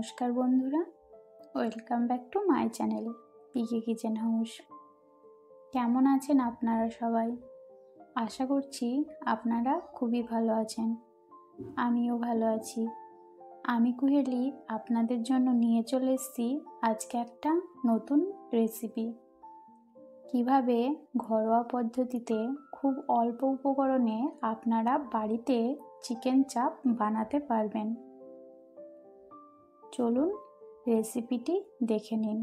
নমস্কার বন্ধুরা, welcome back to my channel PK kitchen house. কেমন আছেন আপনারা সবাই? আশা করছি আপনারা খুবই ভালো আছেন। আমিও ভালো আছি। আমি কুহেলি আপনাদের জন্য নিয়ে চলে এসেছি আজকে একটা নতুন রেসিপি। কিভাবে ঘরোয়া পদ্ধতিতে খুব অল্প উপকরণে আপনারা বাড়িতে চিকেন চাপ বানাতে পারবেন। চলুন রেসিপিটি দেখে নিন।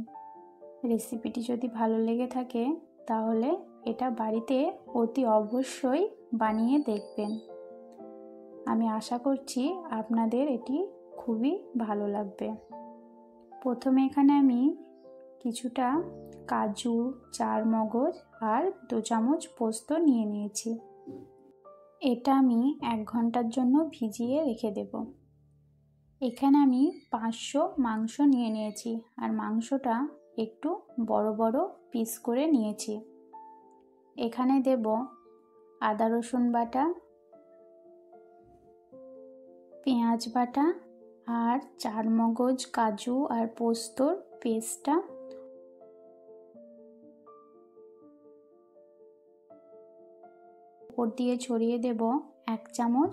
রেসিপিটি যদি ভালো লেগে থাকে তাহলে এটা বাড়িতে অতি অবশ্যই বানিয়ে দেখবেন। আমি আশা করছি আপনাদের এটি খুবই ভালো লাগবে। প্রথমে এখানে আমি কিছুটা কাজু, চারমগজ আর 2 চামচ পোস্ত নিয়ে নিয়েছি। এটা আমি 1 ঘন্টার জন্য ভিজিয়ে রেখে দেব। এখানে আমি 500 মাংস নিয়ে নিয়েছি আর মাংসটা একটু বড় বড় পিস করে নিয়েছি। এখানে দেব আদা রসুন বাটা, পেঁয়াজ বাটা আর চারমগজ, কাজু আর পোস্তর পেস্টটা। উপর দিয়ে ছড়িয়ে দেব 1 চামচ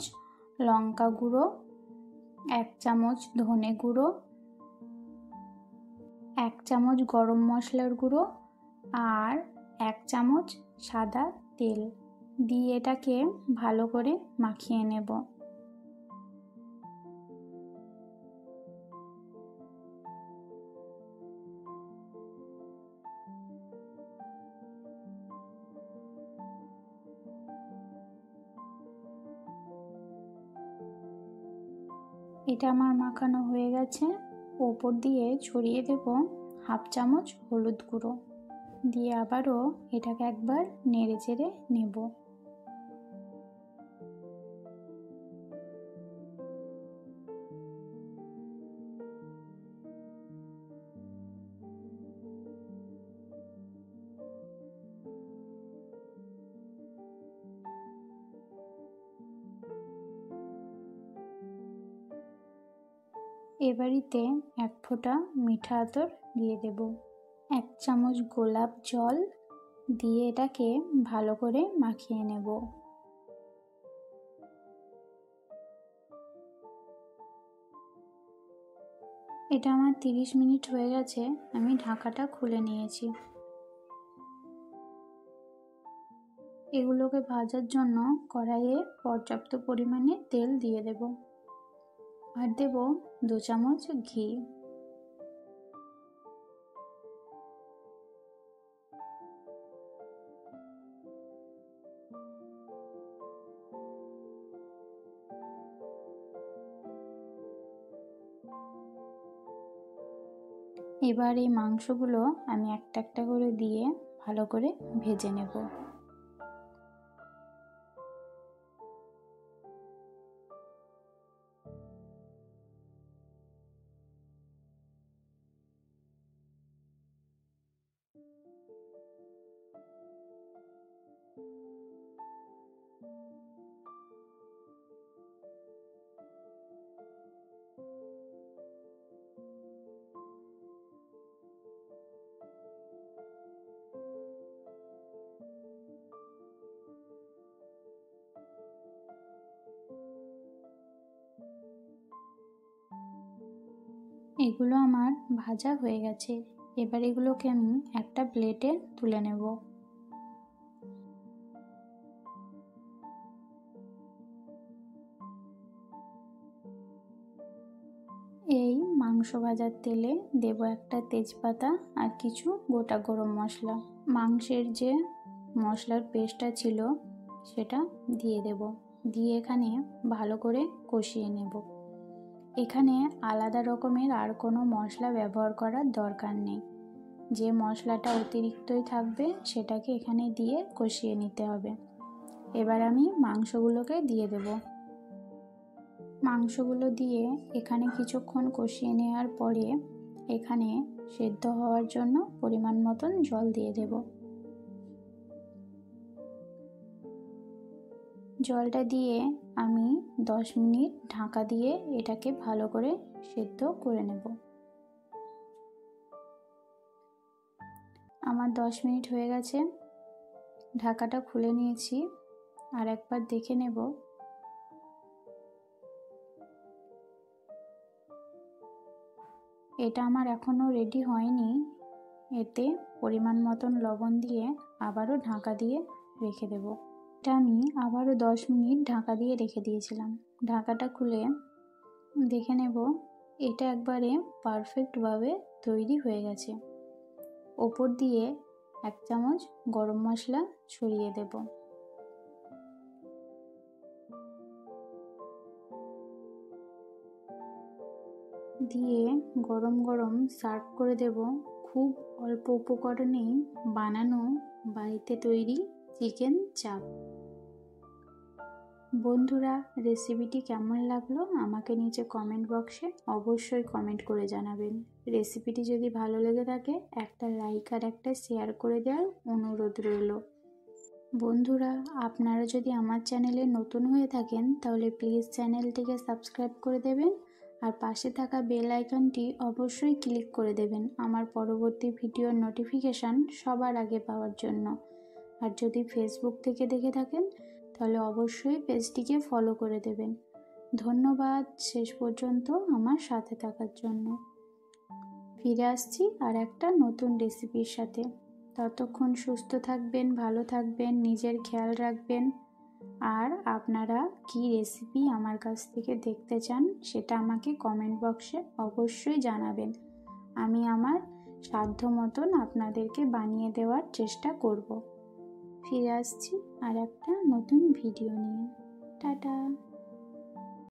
লঙ্কা গুঁড়ো, 1 চামচ ধনে গুঁড়ো, 1 চামচ গরম মশলার গুঁড়ো আর 1 চামচ সাদা তেল দিয়ে এটাকে ভালো করে মাখিয়ে নেব। এটা আমার মাখানো হয়ে গেছে। ওপর দিয়ে ছড়িয়ে দেব 1/2 চামচ হলুদ গুঁড়ো দিয়ে আবারও এটাকে একবার নেড়ে চেড়ে নেব। এবারিতে 1 ফোঁটা মিঠা আতর দিয়ে দেব। 1 চামচ গোলাপ জল দিয়ে এটাকে ভালো করে মাখিয়ে নেব। এটা আমার 30 মিনিট হয়ে গেছে। আমি ঢাকাটা খুলে নিয়েছি। এগুলোকে ভাজার জন্য কড়াইয়ে পর্যাপ্ত পরিমাণে তেল দিয়ে দেব আর দেব 2 চামচ ঘি। এবার এই মাংসগুলো আমি একটা একটা করে দিয়ে ভালো করে ভেজে নেব। এগুলো আমার ভাজা হয়ে গেছে। এবার এগুলোকে আমি একটা প্লেটে তুলে নেব। এই মাংস ভাজার তেলে দেব একটা তেজপাতা আর কিছু গোটা গরম মশলা। মাংসের যে মশলার পেস্টটা ছিল সেটা দিয়ে দেব। দিয়ে এখানে ভালো করে কষিয়ে নেব। এখানে আলাদা রকমের আর কোনো মশলা ব্যবহার করার দরকার নেই। যে মশলাটা অতিরিক্তই থাকবে সেটাকে এখানে দিয়ে কষিয়ে নিতে হবে। এবার আমি মাংসগুলোকে দিয়ে দেব। মাংসগুলো দিয়ে এখানে কিছুক্ষণ কষিয়ে নেওয়ার পরে এখানে সেদ্ধ হওয়ার জন্য পরিমাণ মতন জল দিয়ে দেব। জলটা দিয়ে আমি 10 মিনিট ঢাকা দিয়ে এটাকে ভালো করে সেদ্ধ করে নেব। আমার 10 মিনিট হয়ে গেছে, ঢাকাটা খুলে নিয়েছি। আর একবার দেখে নেব। এটা আমার এখনো রেডি হয়নি। এতে পরিমাণ মতন লবণ দিয়ে আবারও ঢাকা দিয়ে রেখে দেব। এটা আমি আবারও 10 মিনিট ঢাকা দিয়ে রেখে দিয়েছিলাম। ঢাকাটা খুলে দেখে নেব, এটা একবারে পারফেক্টভাবে তৈরি হয়ে গেছে। ওপর দিয়ে 1 চামচ গরম মশলা ছড়িয়ে দেব। দিয়ে গরম গরম সার্ভ করে দেব। খুব অল্প উপকরণেই বানানো বাড়িতে তৈরি চিকেন চাপ। বন্ধুরা, রেসিপিটি কেমন লাগলো আমাকে নিচে কমেন্ট বক্সে অবশ্যই কমেন্ট করে জানাবেন। রেসিপিটি যদি ভালো লেগে থাকে একটা লাইক আর একটা শেয়ার করে দেওয়ার অনুরোধ রইল। বন্ধুরা, আপনারা যদি আমার চ্যানেলে নতুন হয়ে থাকেন তাহলে প্লিজ চ্যানেলটিকে সাবস্ক্রাইব করে দেবেন আর পাশে থাকা বেল আইকনটি অবশ্যই ক্লিক করে দেবেন আমার পরবর্তী ভিডিওর নোটিফিকেশান সবার আগে পাওয়ার জন্য। আর যদি ফেসবুক থেকে দেখে থাকেন তাহলে অবশ্যই পেজটিকে ফলো করে দেবেন। ধন্যবাদ শেষ পর্যন্ত আমার সাথে থাকার জন্য। ফিরে আসছি আর একটা নতুন রেসিপির সাথে। ততক্ষণ সুস্থ থাকবেন, ভালো থাকবেন, নিজের খেয়াল রাখবেন। আর আপনারা কি রেসিপি আমার কাছ থেকে দেখতে চান সেটা আমাকে কমেন্ট বক্সে অবশ্যই জানাবেন। আমি আমার সাধ্য মতন আপনাদেরকে বানিয়ে দেওয়ার চেষ্টা করব। ফিরে আসছি আর একটা নতুন ভিডিও নিয়ে। টাটা।